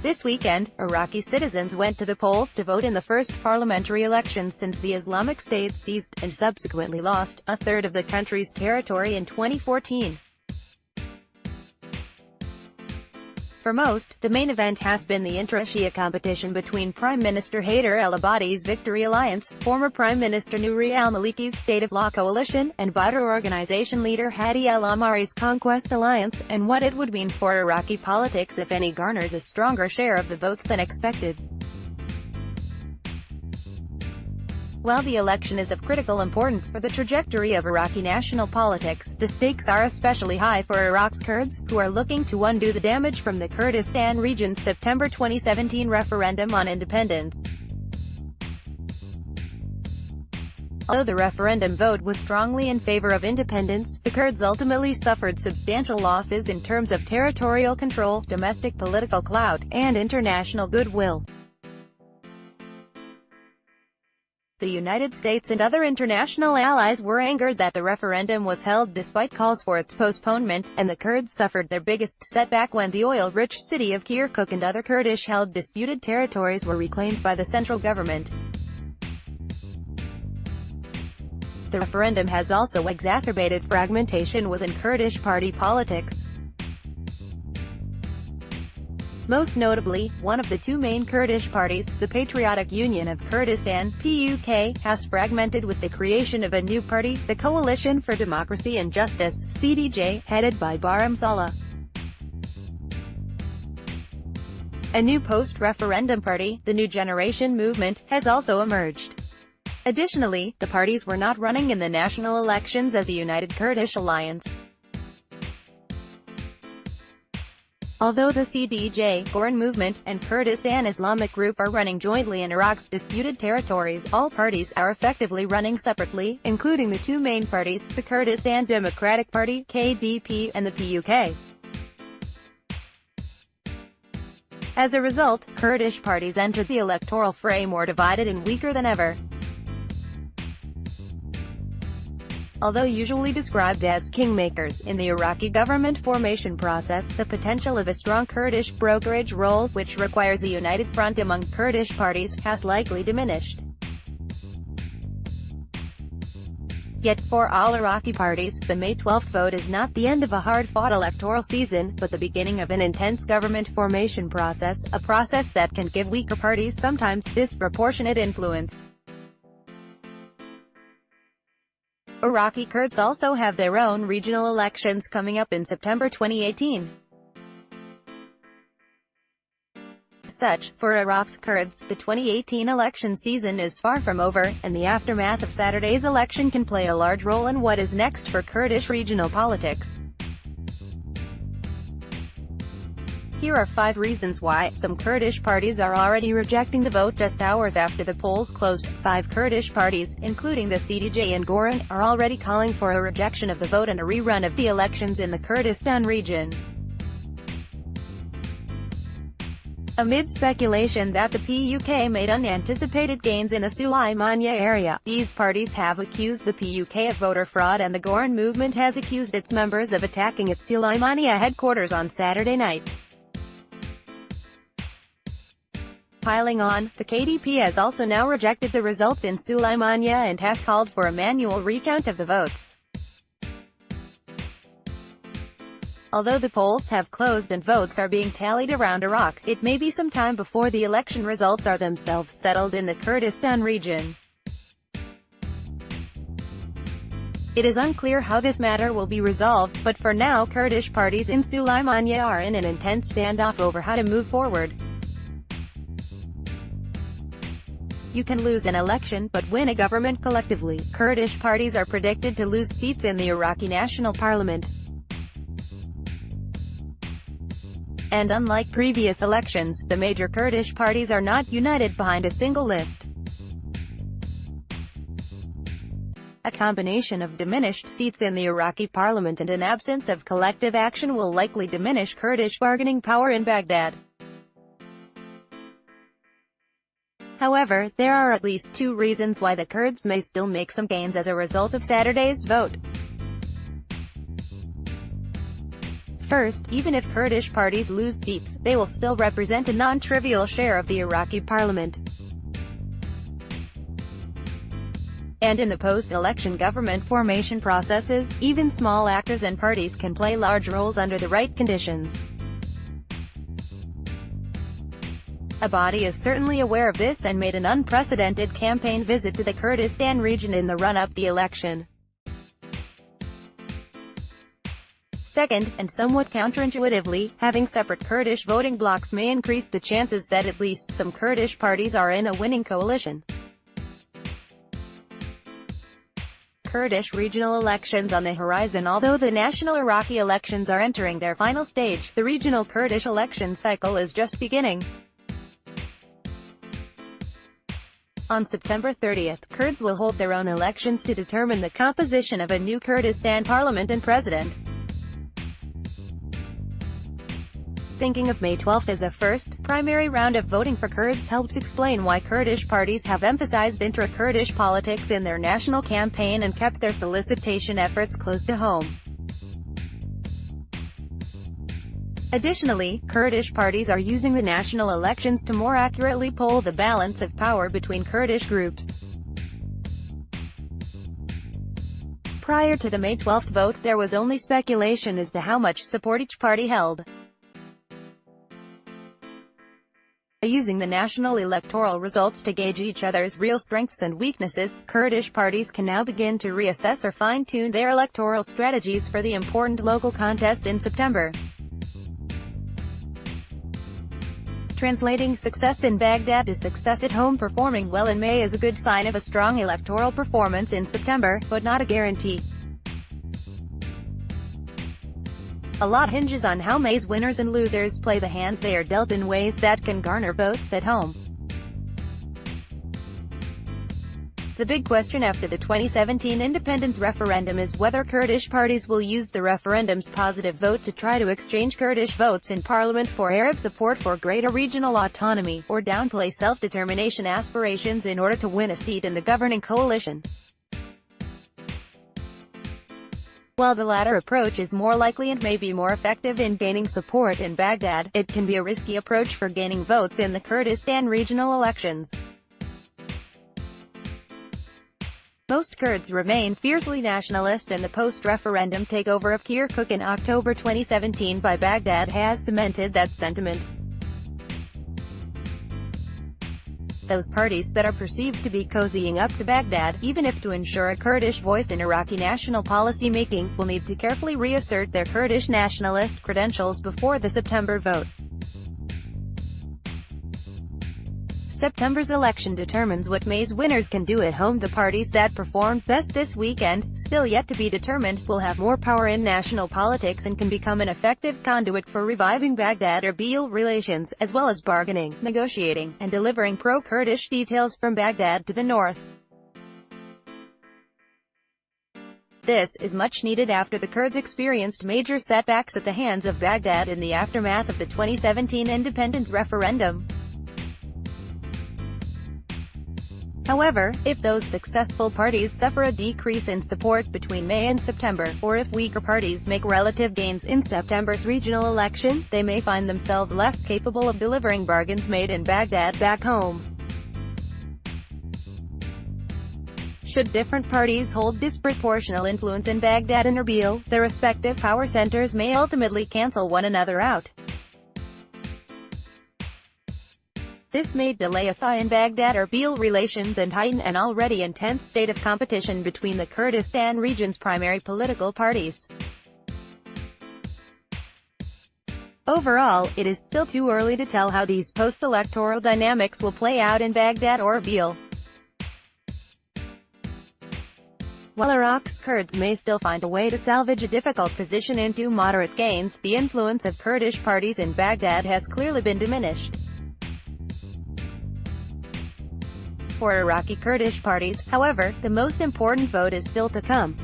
This weekend, Iraqi citizens went to the polls to vote in the first parliamentary elections since the Islamic State seized, and subsequently lost, a third of the country's territory in 2014. For most, the main event has been the intra-Shia competition between Prime Minister Haider al-Abadi's Victory Alliance, former Prime Minister Nouri al-Maliki's State of Law Coalition, and Badr Organization leader Hadi al-Amari's Conquest Alliance, and what it would mean for Iraqi politics if any garners a stronger share of the votes than expected. While the election is of critical importance for the trajectory of Iraqi national politics, the stakes are especially high for Iraq's Kurds, who are looking to undo the damage from the Kurdistan region's September 2017 referendum on independence. Although the referendum vote was strongly in favor of independence, the Kurds ultimately suffered substantial losses in terms of territorial control, domestic political clout, and international goodwill. The United States and other international allies were angered that the referendum was held despite calls for its postponement, and the Kurds suffered their biggest setback when the oil-rich city of Kirkuk and other Kurdish-held disputed territories were reclaimed by the central government. The referendum has also exacerbated fragmentation within Kurdish party politics. Most notably, one of the two main Kurdish parties, the Patriotic Union of Kurdistan (PUK), has fragmented with the creation of a new party, the Coalition for Democracy and Justice (CDJ), headed by Barham Saleh. A new post-referendum party, the New Generation Movement, has also emerged. Additionally, the parties were not running in the national elections as a united Kurdish alliance. Although the CDJ, Goran Movement, and Kurdistan Islamic Group are running jointly in Iraq's disputed territories, all parties are effectively running separately, including the two main parties, the Kurdistan Democratic Party (KDP) and the PUK. As a result, Kurdish parties entered the electoral fray more divided and weaker than ever. Although usually described as kingmakers in the Iraqi government formation process, the potential of a strong Kurdish brokerage role, which requires a united front among Kurdish parties, has likely diminished. Yet for all Iraqi parties, the May 12 vote is not the end of a hard-fought electoral season, but the beginning of an intense government formation process, a process that can give weaker parties sometimes disproportionate influence. Iraqi Kurds also have their own regional elections coming up in September 2018. As such, for Iraq's Kurds, the 2018 election season is far from over, and the aftermath of Saturday's election can play a large role in what is next for Kurdish regional politics. Here are 5 reasons why some Kurdish parties are already rejecting the vote just hours after the polls closed. 5 Kurdish parties, including the CDJ and Goran, are already calling for a rejection of the vote and a rerun of the elections in the Kurdistan region. Amid speculation that the PUK made unanticipated gains in the Sulaymaniyah area, these parties have accused the PUK of voter fraud, and the Goran movement has accused its members of attacking its Sulaymaniyah headquarters on Saturday night. Piling on, the KDP has also now rejected the results in Sulaymaniyah and has called for a manual recount of the votes. Although the polls have closed and votes are being tallied around Iraq, it may be some time before the election results are themselves settled in the Kurdistan region. It is unclear how this matter will be resolved, but for now Kurdish parties in Sulaymaniyah are in an intense standoff over how to move forward. You can lose an election, but win a government collectively. Kurdish parties are predicted to lose seats in the Iraqi National Parliament. And unlike previous elections, the major Kurdish parties are not united behind a single list. A combination of diminished seats in the Iraqi parliament and an absence of collective action will likely diminish Kurdish bargaining power in Baghdad. However, there are at least 2 reasons why the Kurds may still make some gains as a result of Saturday's vote. First, even if Kurdish parties lose seats, they will still represent a non-trivial share of the Iraqi parliament. And in the post-election government formation processes, even small actors and parties can play large roles under the right conditions. al-Abadi is certainly aware of this and made an unprecedented campaign visit to the Kurdistan region in the run-up the election. Second, and somewhat counterintuitively, having separate Kurdish voting blocs may increase the chances that at least some Kurdish parties are in a winning coalition. Kurdish regional elections on the horizon. Although the national Iraqi elections are entering their final stage, the regional Kurdish election cycle is just beginning. On September 30th, Kurds will hold their own elections to determine the composition of a new Kurdistan parliament and president. Thinking of May 12th as a first, primary round of voting for Kurds helps explain why Kurdish parties have emphasized intra-Kurdish politics in their national campaign and kept their solicitation efforts close to home. Additionally, Kurdish parties are using the national elections to more accurately poll the balance of power between Kurdish groups. Prior to the May 12th vote, there was only speculation as to how much support each party held. Using the national electoral results to gauge each other's real strengths and weaknesses, Kurdish parties can now begin to reassess or fine-tune their electoral strategies for the important local contest in September. Translating success in Baghdad to success at home. Performing well in May is a good sign of a strong electoral performance in September, but not a guarantee. A lot hinges on how May's winners and losers play the hands they are dealt in ways that can garner votes at home. The big question after the 2017 independence referendum is whether Kurdish parties will use the referendum's positive vote to try to exchange Kurdish votes in parliament for Arab support for greater regional autonomy, or downplay self-determination aspirations in order to win a seat in the governing coalition. While the latter approach is more likely and may be more effective in gaining support in Baghdad, it can be a risky approach for gaining votes in the Kurdistan regional elections. Most Kurds remain fiercely nationalist, and the post-referendum takeover of Kirkuk in October 2017 by Baghdad has cemented that sentiment. Those parties that are perceived to be cozying up to Baghdad, even if to ensure a Kurdish voice in Iraqi national policy making, will need to carefully reassert their Kurdish nationalist credentials before the September vote. September's election determines what May's winners can do at home. The parties that performed best this weekend, still yet to be determined, will have more power in national politics and can become an effective conduit for reviving Baghdad-Erbil relations, as well as bargaining, negotiating, and delivering pro-Kurdish details from Baghdad to the north. This is much needed after the Kurds experienced major setbacks at the hands of Baghdad in the aftermath of the 2017 independence referendum. However, if those successful parties suffer a decrease in support between May and September, or if weaker parties make relative gains in September's regional election, they may find themselves less capable of delivering bargains made in Baghdad back home. Should different parties hold disproportional influence in Baghdad and Erbil, their respective power centers may ultimately cancel one another out. This may delay a thaw in Baghdad-Erbil relations and heighten an already intense state of competition between the Kurdistan region's primary political parties. Overall, it is still too early to tell how these post-electoral dynamics will play out in Baghdad or Erbil. While Iraq's Kurds may still find a way to salvage a difficult position into moderate gains, the influence of Kurdish parties in Baghdad has clearly been diminished. For Iraqi Kurdish parties, however, the most important vote is still to come.